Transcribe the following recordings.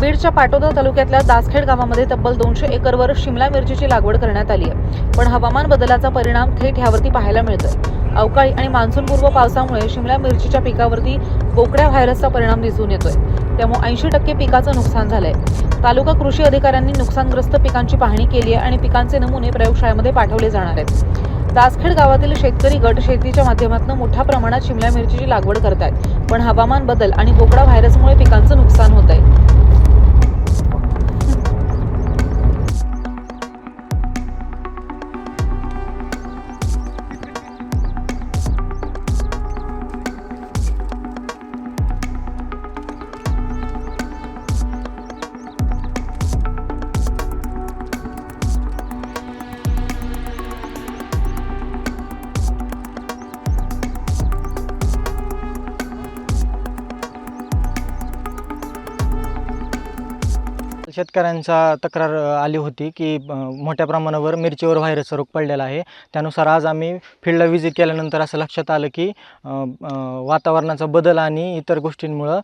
बीडच्या पाटोदा तालुक्यातल्या दासखेड गावामध्ये तब्बल 200 एकरवर शिमला मिरचीची लागवड करण्यात आली आहे. पण हवामान बदलाचा परिणाम थेट ह्यावरती पाहायला मिळतोय. अवकाळी आणि मान्सूनपूर्व पावसामुळे शिमला मिरचीच्या पिकावरती बोकड्या व्हायरसचा परिणाम दिसून येतोय. त्यामुळे 80% पिकाचं नुकसान झालंय. तालुका कृषी अधिकाऱ्यांनी नुकसानग्रस्त पिकांची पाहणी केली आहे आणि पिकांचे नमुने प्रयोगशाळेमध्ये पाठवले जाणार आहेत. दासखेड गावातील शेतकरी गट शेतीच्या माध्यमातून मोठ्या प्रमाणात शिमला मिरचीची लागवड करतायत. पण हवामान बदल आणि बोकडा व्हायरसमुळे पिकांचं नुकसान होत आहे. शेतकऱ्यांचा तक्रार आली होती की मोठ्या प्रमाणावर मिरचीवर व्हायरसचा रोग पडलेला आहे. त्यानुसार आज आम्ही फील्डला व्हिजिट केल्यानंतर असं लक्षात आलं की वातावरणाचा बदल आणि इतर गोष्टींमुळं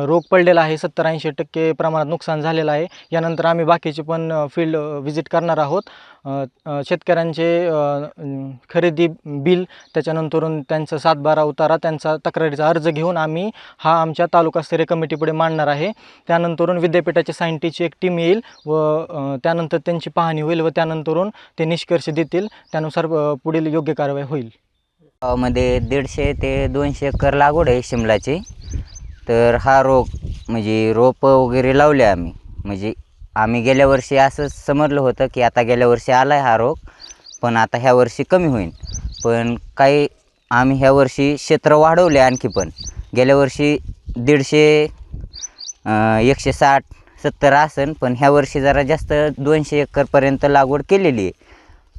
रोग पडलेला आहे. 70-80% प्रमाणात नुकसान झालेलं आहे. यानंतर आम्ही बाकीचे पण फील्ड व्हिजिट करणार आहोत. शेतकऱ्यांचे खरेदी बिल, त्याच्यानंतरून त्यांचा 7/12 उतारा, त्यांचा तक्रारीचा अर्ज घेऊन आम्ही हा आमच्या तालुकास्तरीय कमिटीपुढे मांडणार आहे. त्यानंतरून विद्यापीठाच्या सायंटिस्टची एक टीम येईल व त्यानंतर त्यांची पाहणी होईल व त्यानंतरून ते निष्कर्ष देतील. त्यानुसार पुढील योग्य कारवाई होईल. गावामध्ये 150 ते 200 एकर लागवड आहे शिमलाची. तर हा रोग म्हणजे रोपं वगैरे लावले आम्ही. म्हणजे आम्ही गेल्या वर्षी असं समजलं होतं की आता गेल्या वर्षी आला आहे हा रोग, पण आता ह्या वर्षी कमी होईल. पण काही आम्ही ह्या वर्षी क्षेत्र वाढवले आणखी. पण गेल्या वर्षी 150, 160-70 असन, पण ह्या वर्षी जरा जास्त 200 एकरपर्यंत लागवड केलेली आहे.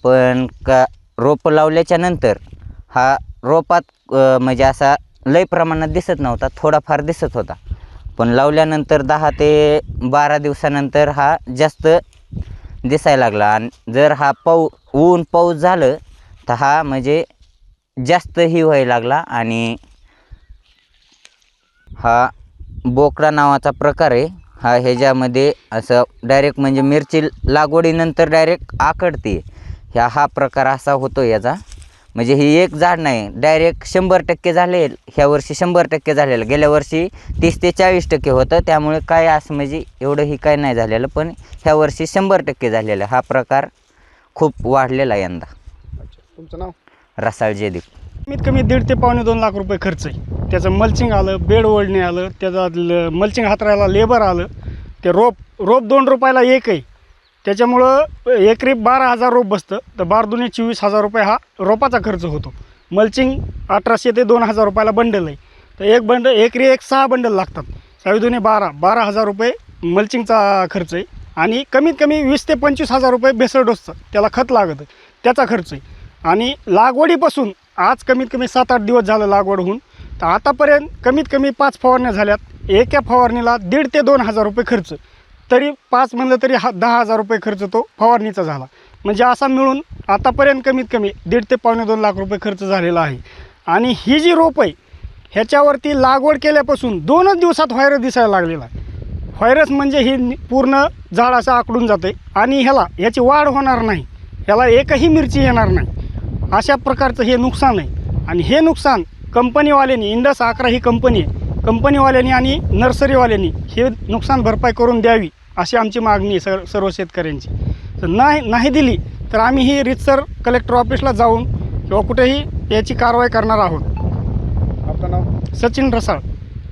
पण रोपं लावल्याच्या नंतर हा रोपात म्हणजे असा लय प्रमाणात दिसत नव्हता, थोडाफार दिसत होता. पण लावल्यानंतर 10 ते 12 दिवसानंतर हा जास्त दिसायला लागला. आणि जर हा ऊन पाऊस झालं तर हा म्हणजे जास्त ही व्हायला लागला. आणि हा बोकडा नावाचा प्रकार आहे. हा ह्याच्यामध्ये असं डायरेक्ट म्हणजे मिरची लागवडीनंतर डायरेक्ट आकडते. हा प्रकार असा होतो याचा. म्हणजे ही एक झाड नाही, डायरेक्ट 100% झाले. ह्या वर्षी 100% झालेलं. गेल्या वर्षी 30 ते 40% होतं. त्यामुळे काय असं म्हणजे एवढंही काय नाही झालेलं. पण ह्या वर्षी 100% झालेलं. हा प्रकार खूप वाढलेला यंदा. तुमचं नाव? रसाळ जयदीप. कमीत कमी 1.5 ते पावणे 2 लाख रुपये खर्च आहे. त्याचं मल्चिंग आलं, बेड ओढणे आलं, त्याचा मल्चिंग हातरायला लेबर आलं. ते रोप 2 रुपयाला एक आहे. त्याच्यामुळं एकरी 12,000 रोप बसतं. तर 12×2 = 24,000 रुपये हा रोपाचा खर्च होतो. मल्चिंग 1,800 ते 2,000 रुपयाला बंडल आहे. तर एकरी 6 बंडल लागतात. 24×2 = 12,000 रुपये मल्चिंगचा खर्च आहे. आणि कमीत कमी 20,000 ते 25,000 रुपये भेसळ डोसचं त्याला खत लागतं, त्याचा खर्च आहे. आणि लागवडीपासून आज कमीत कमी 7-8 दिवस झालं लागवड होऊन, तर आतापर्यंत कमीत कमी 5 फवारण्या झाल्यात. एका फवारणीला 1,500 ते 2,000 रुपये खर्च. तरी 5 म्हणलं तरी 10,000 रुपये खर्च तो फवारणीचा झाला. म्हणजे असा मिळून आतापर्यंत कमीत कमी 1.5 ते पावणे 2 लाख रुपये खर्च झालेला आहे. आणि ही जी रोप आहे ह्याच्यावरती लागवड केल्यापासून 2च दिवसात व्हायरस दिसायला लागलेला आहे. व्हायरस म्हणजे ही पूर्ण झाड असं आकडून जाते आणि ह्याची वाढ होणार नाही, ह्याला एकही मिरची येणार नाही. अशा प्रकारचं हे नुकसान आहे. आणि हे नुकसान कंपनीवाल्यांनी, इंडस 11 ही कंपनी आहे, कंपनीवाल्यांनी आणि नर्सरीवाल्यांनी हे नुकसान भरपाई करून द्यावी अशी आमची मागणी आहे सर्व शेतकऱ्यांची. तर नाही दिली तर आम्ही ही रीतसर कलेक्टर ऑफिसला जाऊन किंवा कुठेही याची कारवाई करणार आहोत. आपलं नाव? सचिन रसाळ.